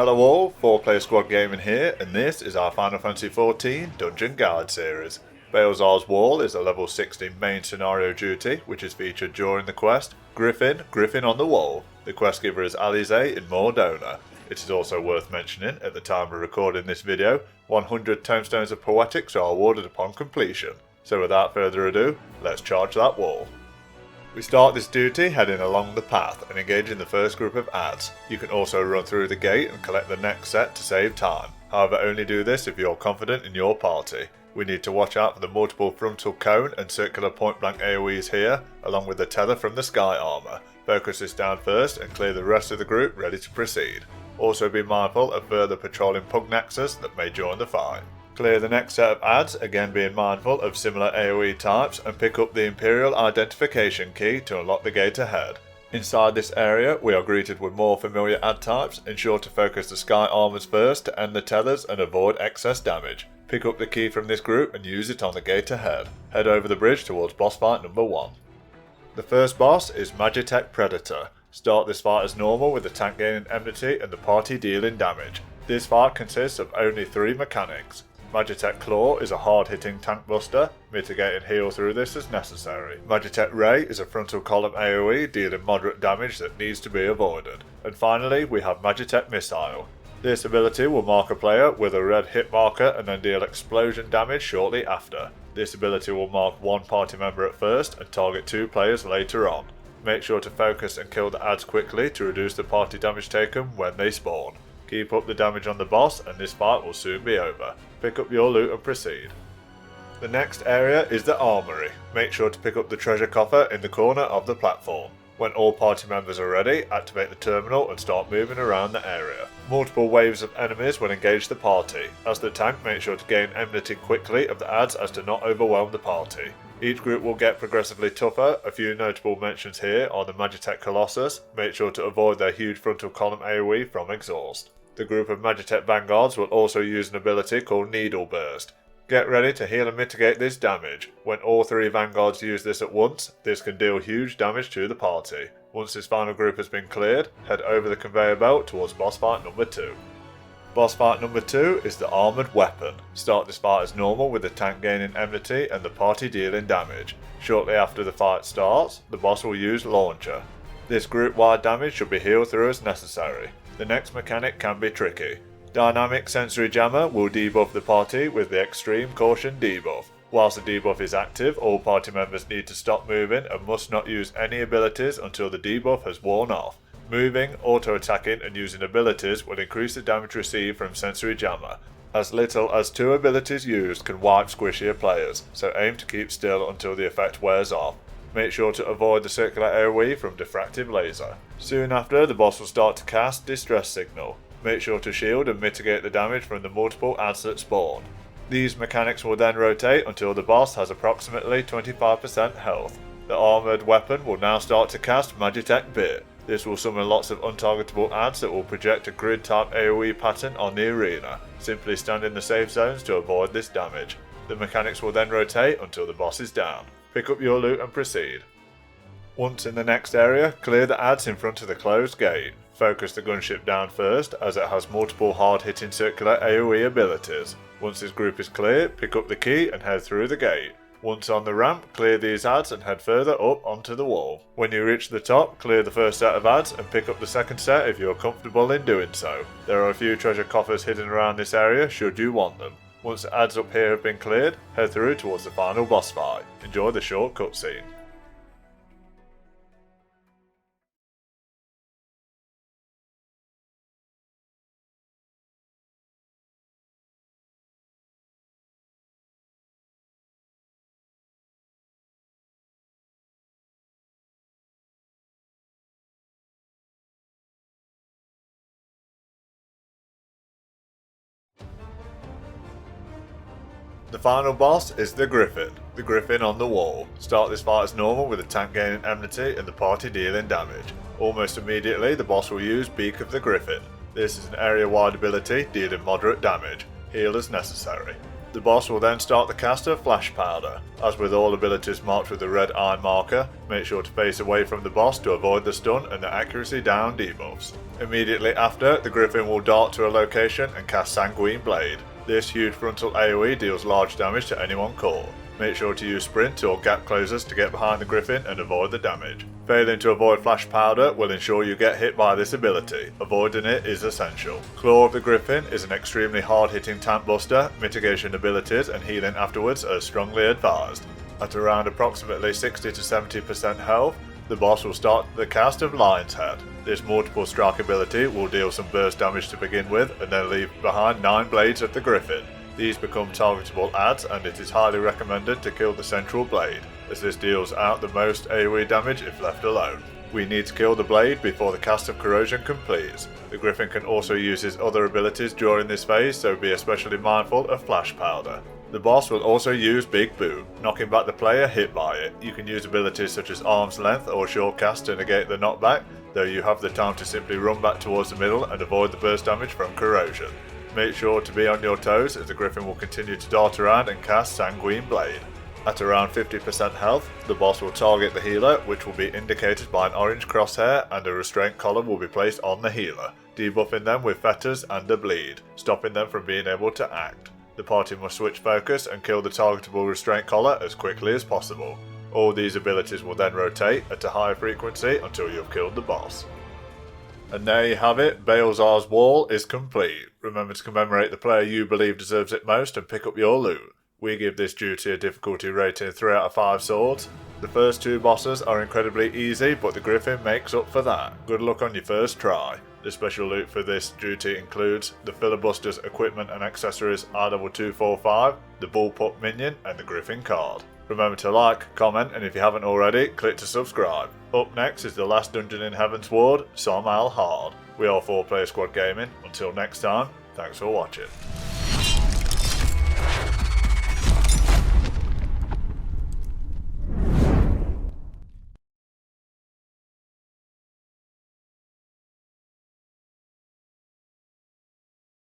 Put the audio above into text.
Hello all, 4-player squad gaming here, and this is our Final Fantasy XIV Dungeon Guide series. Baelsar's Wall is a level 60 main scenario duty, which is featured during the quest Griffin on the Wall. The quest giver is Alize in Mordona. It is also worth mentioning, at the time of recording this video, 100 Tomestones of Poetics are awarded upon completion. So without further ado, let's charge that wall. We start this duty heading along the path and engaging the first group of adds. You can also run through the gate and collect the next set to save time. However, only do this if you're confident in your party. We need to watch out for the multiple frontal cone and circular point blank AoEs here, along with the tether from the sky armour. Focus this down first and clear the rest of the group ready to proceed. Also be mindful of further patrolling pugnaxes that may join the fight. Clear the next set of adds, again being mindful of similar AoE types, and pick up the Imperial Identification Key to unlock the gate ahead. Inside this area we are greeted with more familiar add types. Ensure to focus the sky armors first to end the tethers and avoid excess damage. Pick up the key from this group and use it on the gate ahead. Head over the bridge towards boss fight number 1. The first boss is Magitek Predator. Start this fight as normal with the tank gaining enmity and the party dealing damage. This fight consists of only 3 mechanics. Magitek Claw is a hard-hitting tank buster, mitigate and heal through this as necessary. Magitek Ray is a frontal column AoE dealing moderate damage that needs to be avoided. And finally we have Magitek Missile. This ability will mark a player with a red hit marker and then deal explosion damage shortly after. This ability will mark one party member at first and target 2 players later on. Make sure to focus and kill the adds quickly to reduce the party damage taken when they spawn. Keep up the damage on the boss and this fight will soon be over. Pick up your loot and proceed. The next area is the Armory. Make sure to pick up the treasure coffer in the corner of the platform. When all party members are ready, activate the terminal and start moving around the area. Multiple waves of enemies will engage the party. As the tank, make sure to gain enmity quickly of the adds as to not overwhelm the party. Each group will get progressively tougher. A few notable mentions here are the Magitek Colossus. Make sure to avoid their huge frontal column AoE from exhaust. The group of Magitek Vanguards will also use an ability called Needle Burst. Get ready to heal and mitigate this damage. When all 3 Vanguards use this at once, this can deal huge damage to the party. Once this final group has been cleared, head over the conveyor belt towards boss fight number 2. Boss fight number 2 is the Armoured Weapon. Start this fight as normal with the tank gaining enmity and the party dealing damage. Shortly after the fight starts, the boss will use Launcher. This group-wide damage should be healed through as necessary. The next mechanic can be tricky. Dynamic Sensory Jammer will debuff the party with the Extreme Caution debuff. Whilst the debuff is active, all party members need to stop moving and must not use any abilities until the debuff has worn off. Moving, auto-attacking and using abilities will increase the damage received from Sensory Jammer. As little as 2 abilities used can wipe squishier players, so aim to keep still until the effect wears off. Make sure to avoid the circular AoE from Diffractive Laser. Soon after, the boss will start to cast Distress Signal. Make sure to shield and mitigate the damage from the multiple adds that spawn. These mechanics will then rotate until the boss has approximately 25% health. The Armoured Weapon will now start to cast Magitek Bit. This will summon lots of untargetable adds that will project a grid type AoE pattern on the arena. Simply stand in the safe zones to avoid this damage. The mechanics will then rotate until the boss is down. Pick up your loot and proceed. Once in the next area, clear the adds in front of the closed gate. Focus the gunship down first as it has multiple hard hitting circular AoE abilities. Once this group is clear, pick up the key and head through the gate. Once on the ramp, clear these adds and head further up onto the wall. When you reach the top, clear the first set of adds and pick up the second set if you are comfortable in doing so. There are a few treasure coffers hidden around this area should you want them. Once the adds up here have been cleared, head through towards the final boss fight. Enjoy the short cutscene. The final boss is the Griffin on the Wall. Start this fight as normal with the tank gaining enmity and the party dealing damage. Almost immediately the boss will use Beak of the Griffin. This is an area wide ability dealing moderate damage. Heal as necessary. The boss will then start the cast of Flash Powder. As with all abilities marked with the red iron marker, make sure to face away from the boss to avoid the stun and the accuracy down debuffs. Immediately after, the Griffin will dart to a location and cast Sanguine Blade. This huge frontal AoE deals large damage to anyone caught. Make sure to use sprint or gap closers to get behind the Griffin and avoid the damage. Failing to avoid Flash Powder will ensure you get hit by this ability. Avoiding it is essential. Claw of the Griffin is an extremely hard-hitting tank buster. Mitigation abilities and healing afterwards are strongly advised. At around approximately 60 to 70% health, the boss will start the cast of Lion's Head. This multiple strike ability will deal some burst damage to begin with and then leave behind 9 blades of the Griffin. These become targetable adds, and it is highly recommended to kill the central blade, as this deals out the most AoE damage if left alone. We need to kill the blade before the cast of Corrosion completes. The Griffin can also use his other abilities during this phase, so be especially mindful of Flash Powder. The boss will also use Big Boom, knocking back the player hit by it. You can use abilities such as Arm's Length or Short Cast to negate the knockback, though you have the time to simply run back towards the middle and avoid the burst damage from Corrosion. Make sure to be on your toes as the Griffin will continue to dart around and cast Sanguine Blade. At around 50% health, the boss will target the healer, which will be indicated by an orange crosshair, and a restraint collar will be placed on the healer, debuffing them with fetters and a bleed, stopping them from being able to act. The party must switch focus and kill the targetable restraint collar as quickly as possible. All these abilities will then rotate at a higher frequency until you have killed the boss. And there you have it, Baelsar's wall is complete. Remember to commemorate the player you believe deserves it most and pick up your loot. We give this duty a difficulty rating 3 out of 5 swords. The first 2 bosses are incredibly easy, but the Griffin makes up for that. Good luck on your first try. The special loot for this duty includes the Filibuster's equipment and accessories are level 245, the Bullpup minion and the Griffin card. Remember to like, comment, and if you haven't already, click to subscribe. Up next is the last dungeon in Heavensward, Som Al Hard. We are 4-Player Squad Gaming. Until next time, thanks for watching.